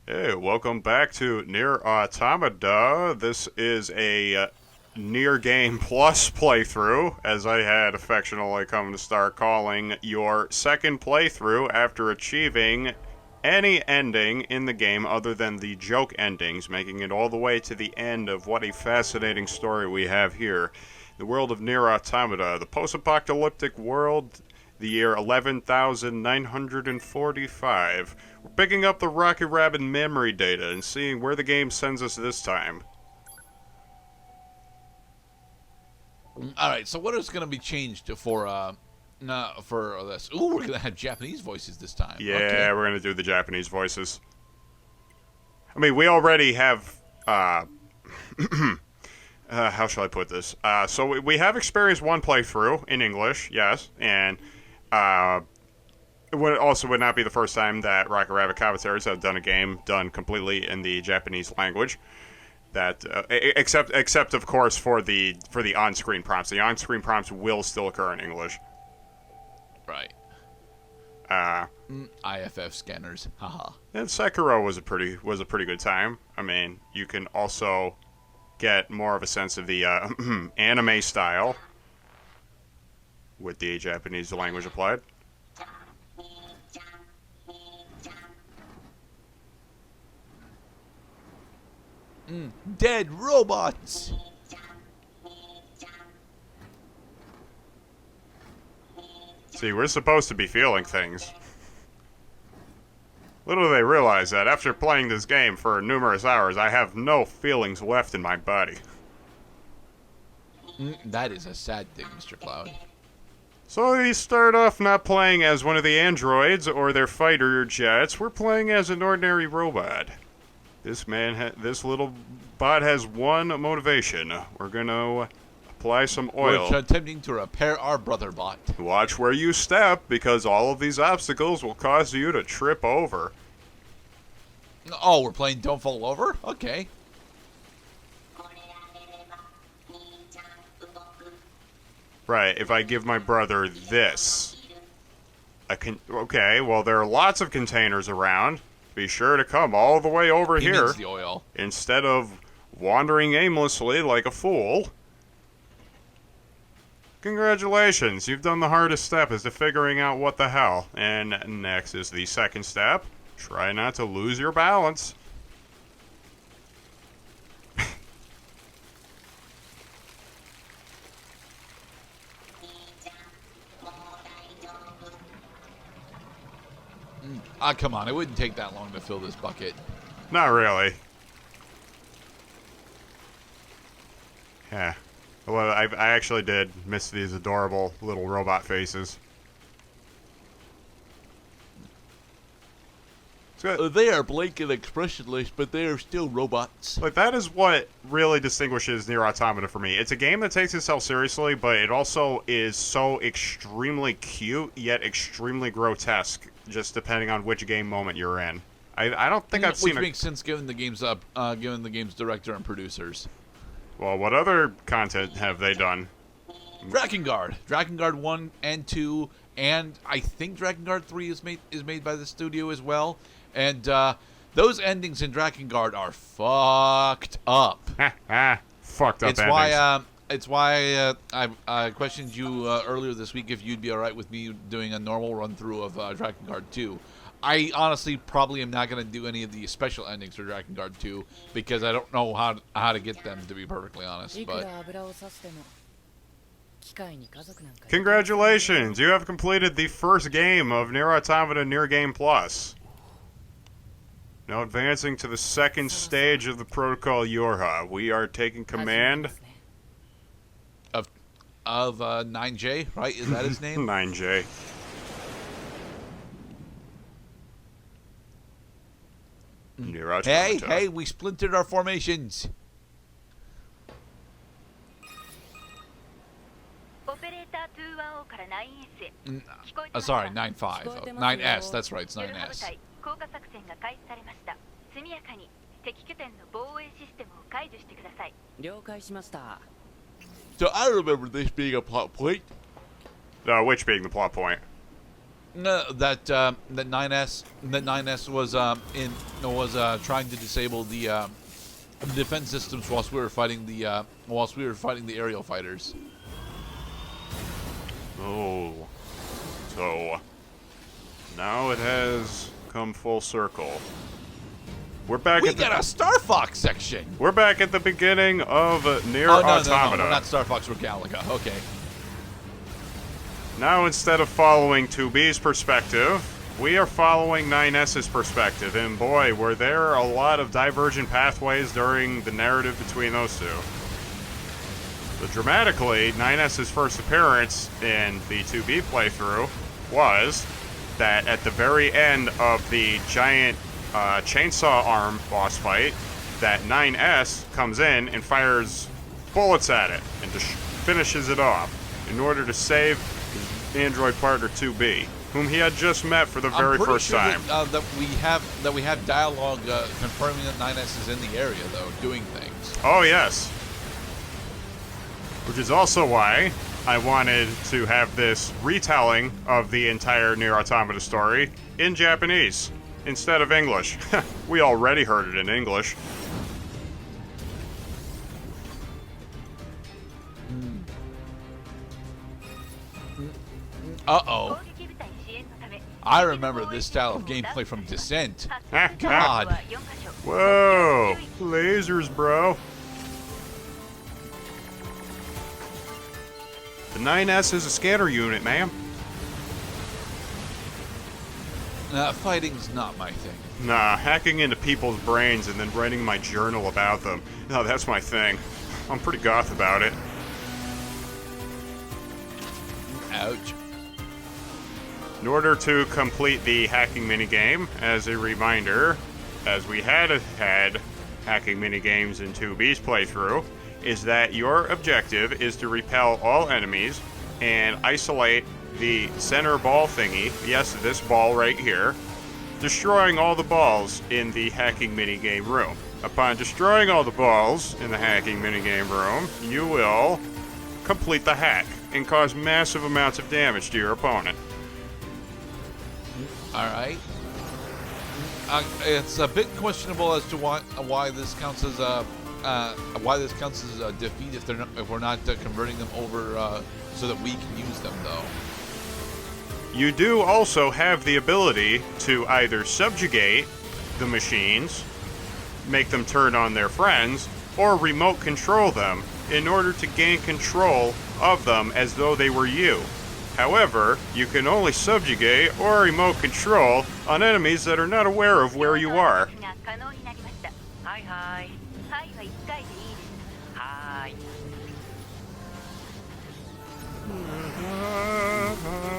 Hey, welcome back to NieR Automata. This is a NieR Game Plus playthrough, as I had affectionately come to start calling your second playthrough after achieving any ending in the game other than the joke endings, making it all the way to the end of what a fascinating story we have here. The world of NieR Automata, the post-apocalyptic world, the year 11,945. We're picking up the Rocket Rabbit memory data and seeing where the game sends us this time. All right, so what is going to be changed for this? Ooh, we're going to have Japanese voices this time. Yeah, Okay. we're going to do the Japanese voices. I mean, we already have, how shall I put this? So we have experienced one playthrough in English, yes, and it would not be the first time that Rocket Rabbit Commentaries have done a game done completely in the Japanese language. That except of course for the on-screen prompts. The on-screen prompts will still occur in English. Right. Uh, IFF scanners. Haha. and Sekiro was a pretty good time. I mean, you can also get more of a sense of the anime style with the Japanese language applied. Dead robots. See, we're supposed to be feeling things. Little do they realize that after playing this game for numerous hours, I have no feelings left in my body. That is a sad thing, Mr. Cloud. So we start off not playing as one of the androids or their fighter jets. We're playing as an ordinary robot. This little bot has one motivation. We're gonna apply some oil. We're attempting to repair our brother bot. Watch where you step, because all of these obstacles will cause you to trip over. Oh, we're playing Don't Fall Over? Okay. Right, if I give my brother this. Okay, well, there are lots of containers around. Be sure to come all the way over He here needs the oil. instead of wandering aimlessly like a fool. Congratulations, you've done the hardest step as to figuring out what the hell. And next is the second step. Try not to lose your balance. Come on. It wouldn't take that long to fill this bucket. Not really. Yeah. Well, I actually did miss these adorable little robot faces. It's good. They are blank and expressionless, but they are still robots. Like, that is what really distinguishes NieR Automata for me. It's a game that takes itself seriously, but it also is so extremely cute, yet extremely grotesque, just depending on which game moment you're in. I don't think I've seen Which makes sense given the game's director and producers. Well, what other content have they done? Drakengard 1 and 2, and I think Drakengard 3 is made by the studio as well. And those endings in Drakengard are fucked up. Fucked up It's endings. it's why I questioned you earlier this week if you'd be all right with me doing a normal run through of Drakengard 2. I honestly probably am not going to do any of the special endings for Drakengard 2 because I don't know how to get them, to be perfectly honest. But Congratulations! You have completed the first game of NieR Automata NieR Game Plus. Now advancing to the second stage of the Protocol Yorha. We are taking command of 9J, right? Is that his name? 9J. NieR Automata. Hey, we splintered our formations. Sorry, 9-5. 9S, that's right, it's 9S. So I remember this being a plot point. Which being the plot point? That 9S was trying to disable the defense systems whilst we were fighting the aerial fighters. Oh, so now it has come full circle. We're back. We got a Star Fox section. We're back at the beginning of NieR Oh no, Automata. no, we're not Star Fox. We're Galaga. Okay. Now, instead of following 2B's perspective, we are following 9S's perspective. And boy, were there a lot of divergent pathways during the narrative between those two. So dramatically, 9S's first appearance in the 2B playthrough was that at the very end of the giant chainsaw arm boss fight, that 9S comes in and fires bullets at it and just finishes it off in order to save his android partner 2B, whom he had just met for the very first time. That we have dialogue confirming that 9S is in the area, though, doing things. Oh yes, which is also why I wanted to have this retelling of the entire NieR Automata story in Japanese instead of English. We already heard it in English. Uh-oh. I remember this style of gameplay from Descent. God. Whoa, lasers, bro. The 9S is a scanner unit, ma'am. Fighting's not my thing. Nah, hacking into people's brains and then writing my journal about them. No, that's my thing. I'm pretty goth about it. Ouch. In order to complete the hacking minigame, as a reminder, as we had hacking minigames in 2B's playthrough, is that your objective is to repel all enemies and isolate the center ball thingy, yes, this ball right here, destroying all the balls in the hacking minigame room. Upon destroying all the balls in the hacking minigame room, you will complete the hack and cause massive amounts of damage to your opponent. Alright. It's a bit questionable as to why this counts as a defeat if we're not converting them over so that we can use them, though. You do also have the ability to either subjugate the machines, make them turn on their friends, or remote control them in order to gain control of them as though they were you. However, you can only subjugate or remote control on enemies that are not aware of where you are.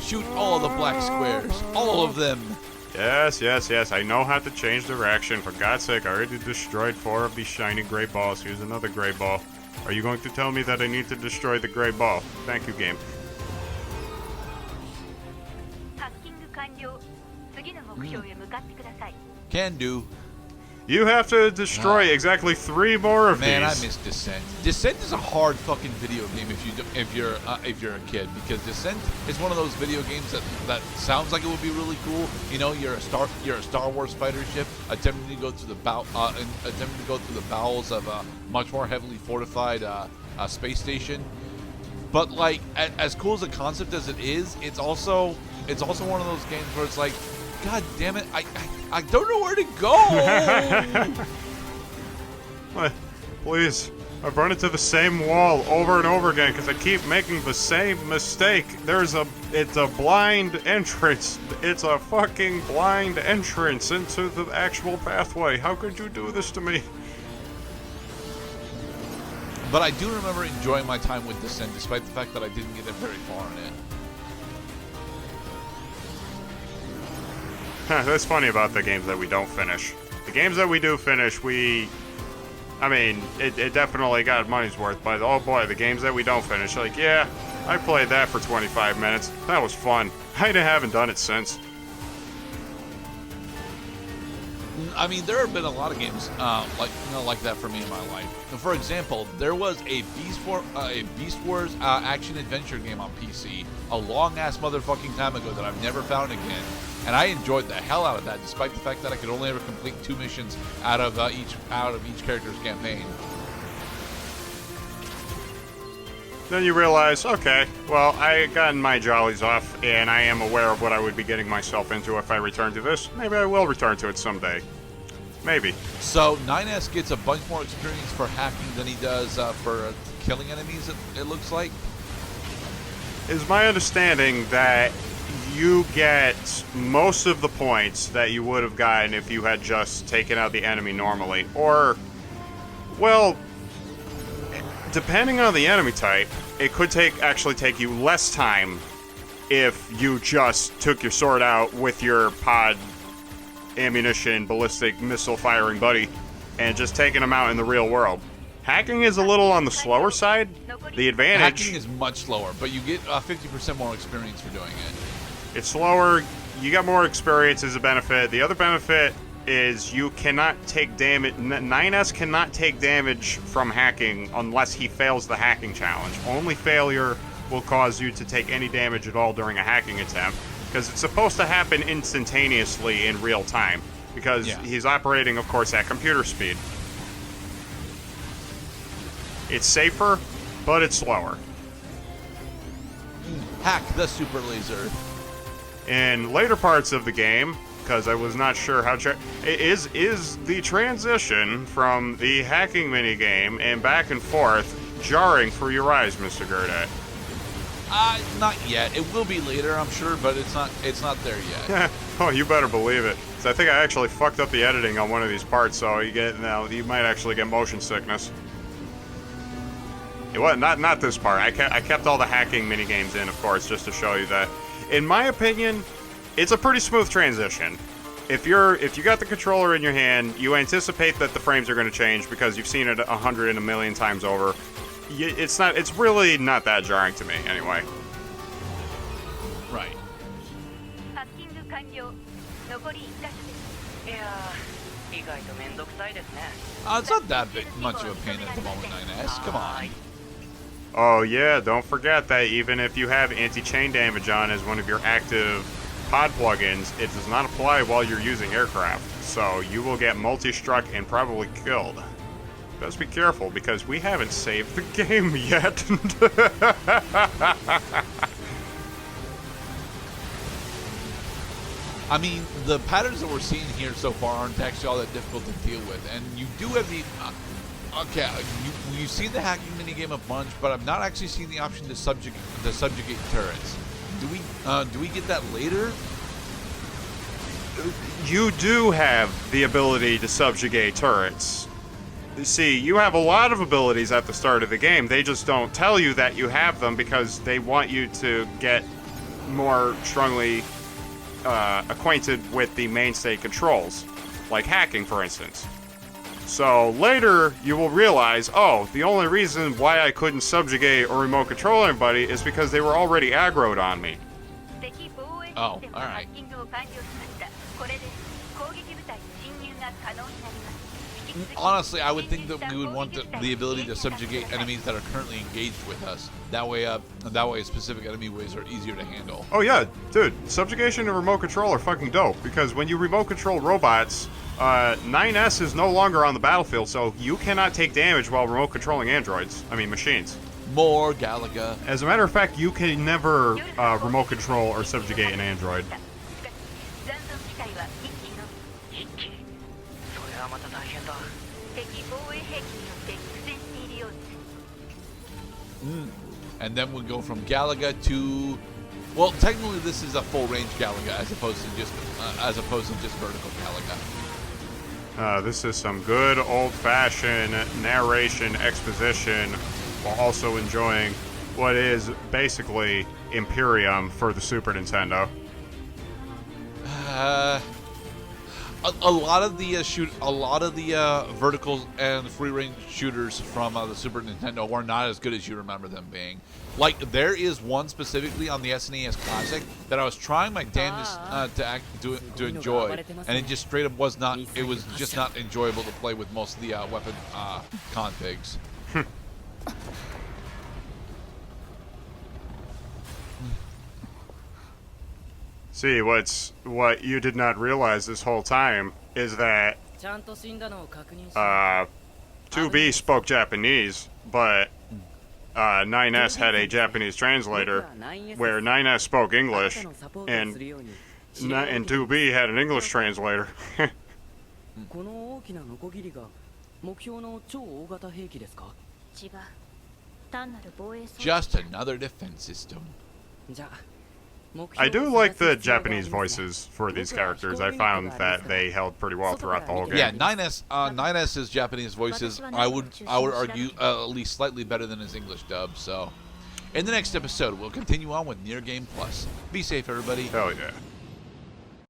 Shoot all the black squares. All of them. Yes, yes, yes. I know how to change direction. For God's sake, I already destroyed 4 of these shiny gray balls. Here's another gray ball. Are you going to tell me that I need to destroy the gray ball? Thank you, game. Can do. You have to destroy exactly 3 more of Man, these. I miss Descent. Descent is a hard fucking video game if you're a kid, because Descent is one of those video games that sounds like it would be really cool. You know, you're a Star Wars fighter ship attempting to go through the bowels of a much more heavily fortified space station. But like, as cool as a concept as it is, it's also one of those games where it's like, God damn it, I don't know where to go. Please, I've run into the same wall over and over again because I keep making the same mistake. It's a blind entrance. It's a fucking blind entrance into the actual pathway. How could you do this to me? But I do remember enjoying my time with Descent, despite the fact that I didn't get very far in it. That's funny about the games that we don't finish. The games that we do finish, it definitely got money's worth, but oh boy, the games that we don't finish, like, yeah, I played that for 25 minutes. That was fun. I haven't done it since. I mean, there have been a lot of games like that for me in my life. For example, there was a Beast Wars action adventure game on PC a long ass motherfucking time ago that I've never found again, and I enjoyed the hell out of that, despite the fact that I could only ever complete 2 missions out of each character's campaign. Then you realize, okay, well, I had gotten my jollies off, and I am aware of what I would be getting myself into if I return to this. Maybe I will return to it someday. Maybe. So, NieR gets a bunch more experience for hacking than he does for killing enemies, it looks like. It's my understanding that you get most of the points that you would have gotten if you had just taken out the enemy normally. Or, well, depending on the enemy type, it could actually take you less time if you just took your sword out with your pod ammunition ballistic missile firing buddy and just taking them out in the real world. Hacking is a little on the slower side. The advantage... Hacking is much slower, but you get 50% more experience for doing it. It's slower, you got more experience as a benefit. The other benefit is you cannot take damage. NieR cannot take damage from hacking unless he fails the hacking challenge. Only failure will cause you to take any damage at all during a hacking attempt, because it's supposed to happen instantaneously in real time, because he's operating, of course, at computer speed. It's safer, but it's slower. Hack the super laser. In later parts of the game, because I was not sure how is the transition from the hacking minigame and back and forth jarring for your eyes, Mr. Gurdat? Not yet. It will be later, I'm sure, but it's not there yet. Oh, you better believe it. So I think I actually fucked up the editing on one of these parts, so you might actually get motion sickness. It was not this part. I kept all the hacking minigames in, of course, just to show you that. In my opinion, it's a pretty smooth transition. If you got the controller in your hand, you anticipate that the frames are going to change because you've seen it 100 and a million times over. It's really not that jarring to me, anyway. Right. It's not that much of a pain at the moment, NieR. Come on. Oh yeah, don't forget that even if you have anti-chain damage on as one of your active pod plugins, it does not apply while you're using aircraft. So you will get multi-struck and probably killed. Just be careful, because we haven't saved the game yet. I mean, the patterns that we're seeing here so far aren't actually all that difficult to deal with, and you do have the... Okay, you've seen the hacking minigame a bunch, but I've not actually seen the option to subjugate turrets. Do we get that later? You do have the ability to subjugate turrets. See, you have a lot of abilities at the start of the game. They just don't tell you that you have them because they want you to get more strongly acquainted with the mainstay controls, like hacking, for instance. So later, you will realize, oh, the only reason why I couldn't subjugate or remote control anybody is because they were already aggroed on me. Oh, alright. Honestly, I would think that we would want the ability to subjugate enemies that are currently engaged with us. That way specific enemy waves are easier to handle. Oh yeah, dude, subjugation and remote control are fucking dope, because when you remote control robots, NieR is no longer on the battlefield, so you cannot take damage while remote controlling machines. More Galaga. As a matter of fact, you can never remote control or subjugate an android. And then we go from Galaga to... Well, technically this is a full-range Galaga as opposed to just vertical Galaga. This is some good old-fashioned narration exposition while also enjoying what is basically Imperium for the Super Nintendo. a lot of the vertical and free range shooters from the Super Nintendo were not as good as you remember them being. Like there is one specifically on the SNES Classic that I was trying my damnedest to enjoy, and it just straight up was not. It was just not enjoyable to play with most of the weapon configs. See, what you did not realize this whole time is that 2B spoke Japanese, but 9S had a Japanese translator where 9S spoke English, and 2B had an English translator. Just another defense system. I do like the Japanese voices for these characters. I found that they held pretty well throughout the whole game. Yeah, 9S's Japanese voices, I would argue at least slightly better than his English dub. So, in the next episode, we'll continue on with NieR Game Plus. Be safe, everybody. Hell yeah.